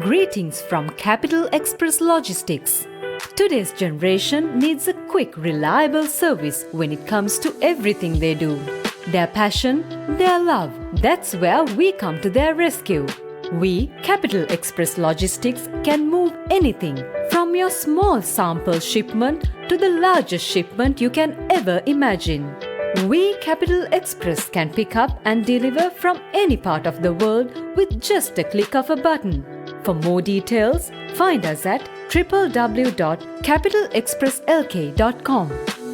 Greetings from Capital Express Logistics. Today's generation needs a quick, reliable service when it comes to everything they do. Their passion, their love, that's where we come to their rescue. We, Capital Express Logistics, can move anything from your small sample shipment to the largest shipment you can ever imagine. We, Capital Express, can pick up and deliver from any part of the world with just a click of a button. For more details, find us at www.capitalexpresslk.com.